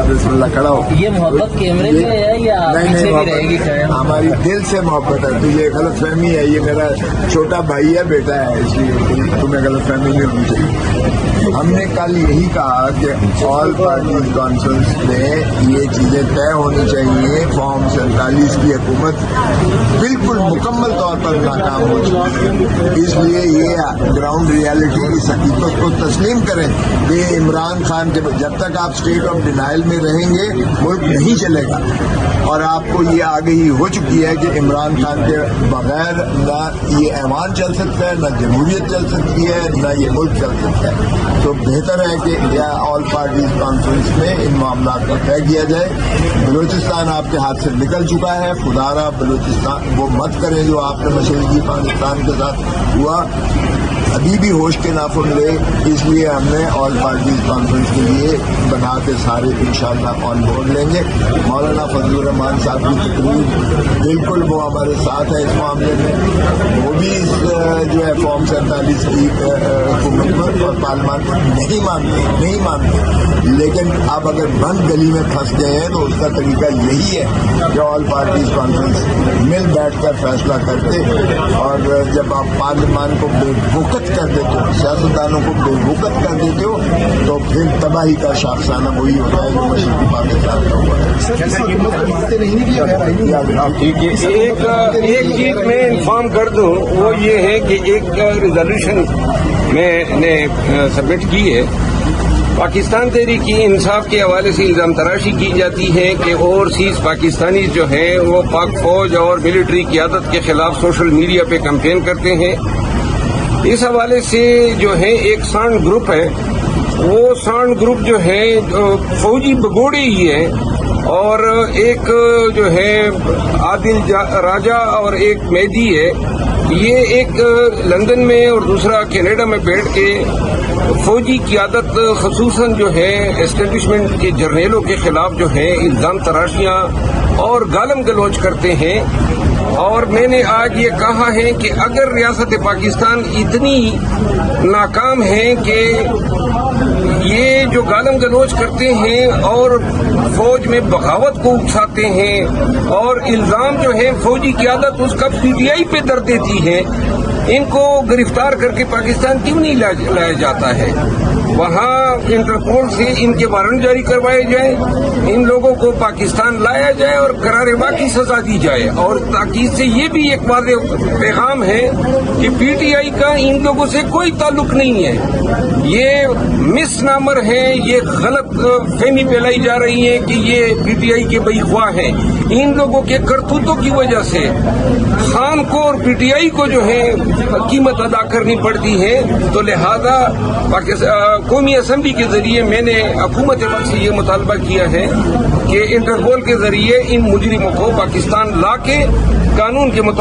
بسملہ کھڑا ہو. یہ محبت کیمرے سے ہے یا پیچھے بھی رہے گی؟ ہماری دل سے محبت ہے. تجھے غلط فہمی ہے, یہ میرا چھوٹا بھائی ہے, بیٹا ہے, اس لیے تمہیں غلط فہمی نہیں ہونی چاہیے. ہم نے کل یہی کہا کہ آل پارٹیز کانفرنس میں یہ چیزیں طے ہونی چاہیے. فارم 47 کی حکومت بالکل مکمل طور پر ناکام ہو چکی ہے. اس لیے یہ گراؤنڈ ریالٹی کی حقیقت کو تسلیم کریں کہ عمران خان کے جب تک آپ اسٹیٹ آف ڈینائل میں رہیں گے ملک نہیں چلے گا. اور آپ کو یہ آگہی ہو چکی ہے کہ عمران خان کے بغیر نہ یہ ایوان چل سکتا ہے, نہ جمہوریت چل سکتی ہے, نہ یہ ملک چل سکتا ہے. تو بہتر ہے کہ آل پارٹیز کانفرنس میں ان معاملات کو طے کیا جائے. بلوچستان آپ کے ہاتھ سے نکل چکا ہے. خدارہ بلوچستان وہ مت کریں جو آپ نے مشرقی پاکستان کے ساتھ ہوا. ابھی بھی ہوش کے ناخن لے. اس لیے ہم نے آل پارٹیز کانفرنس کے لیے بنا کے سارے انشاءاللہ آن بورڈ لیں گے. مولانا فضل الرحمان صاحب کی تقریر بالکل وہ ہمارے ساتھ ہے اس معاملے میں. وہ بھی جو ہے فارم 47 کی حکومت پر اور پارلیمان پر نہیں مانتے. لیکن اب اگر بند گلی میں پھنس گئے ہیں تو اس کا طریقہ یہی ہے کہ آل پارٹیز کانفرنس مل بیٹھ کر فیصلہ کرتے. اور جب آپ پارلیمان کو بے وقت کر دیتے ہو, سیاستدانوں کو بے وقت کر دیتے ہو, تو پھر تباہی کا شاخسانہ وہی ہوتا ہے جو مشرقی پاکستان کا ہوا ہے. ایک چیز میں انفارم کر دوں, وہ یہ ہے کہ ایک ریزولوشن میں نے سبمٹ کی ہے. پاکستان تحریک انصاف کے حوالے سے الزام تراشی کی جاتی ہے کہ اوورسیز پاکستانی جو ہیں وہ پاک فوج اور ملٹری قیادت کے خلاف سوشل میڈیا پہ کمپین کرتے ہیں. اس حوالے سے جو ہے ایک سانڈ گروپ ہے, وہ سانڈ گروپ جو ہے فوجی بگوڑے ہی ہے, اور ایک جو ہے عادل راجہ اور ایک مہدی ہے. یہ ایک لندن میں اور دوسرا کینیڈا میں بیٹھ کے فوجی قیادت خصوصاً جو ہے اسٹیبلشمنٹ کے جرنیلوں کے خلاف جو ہے الزام تراشیاں اور گالم گلوچ کرتے ہیں. اور میں نے آج یہ کہا ہے کہ اگر ریاست پاکستان اتنی ناکام ہے کہ یہ جو گالم گلوچ کرتے ہیں اور فوج میں بغاوت کو اکساتے ہیں اور الزام جو ہے فوجی قیادت اس کا PTI پہ در دیتی ہے, ان کو گرفتار کر کے پاکستان کیوں نہیں لایا جاتا ہے؟ وہاں انٹرپول سے ان کے وارنٹ جاری کروائے جائیں, ان لوگوں کو پاکستان لایا جائے اور قرار واقعی سزا دی جائے. اور تاکید سے یہ بھی ایک واضح پیغام ہے کہ PTI کا ان لوگوں سے کوئی تعلق نہیں ہے. یہ مس نامر ہیں, یہ غلط فہمی پھیلائی جا رہی ہے کہ یہ PTI کے بئی خواہ ہیں. ان لوگوں کے کرتوتوں کی وجہ سے خان کو اور PTI کو جو ہے قیمت ادا کرنی پڑتی ہے. تو لہذا قومی اسمبلی کے ذریعے میں نے حکومت وقت سے یہ مطالبہ کیا ہے کہ انٹرپول کے ذریعے ان مجرموں کو پاکستان لا کے قانون کے مطابق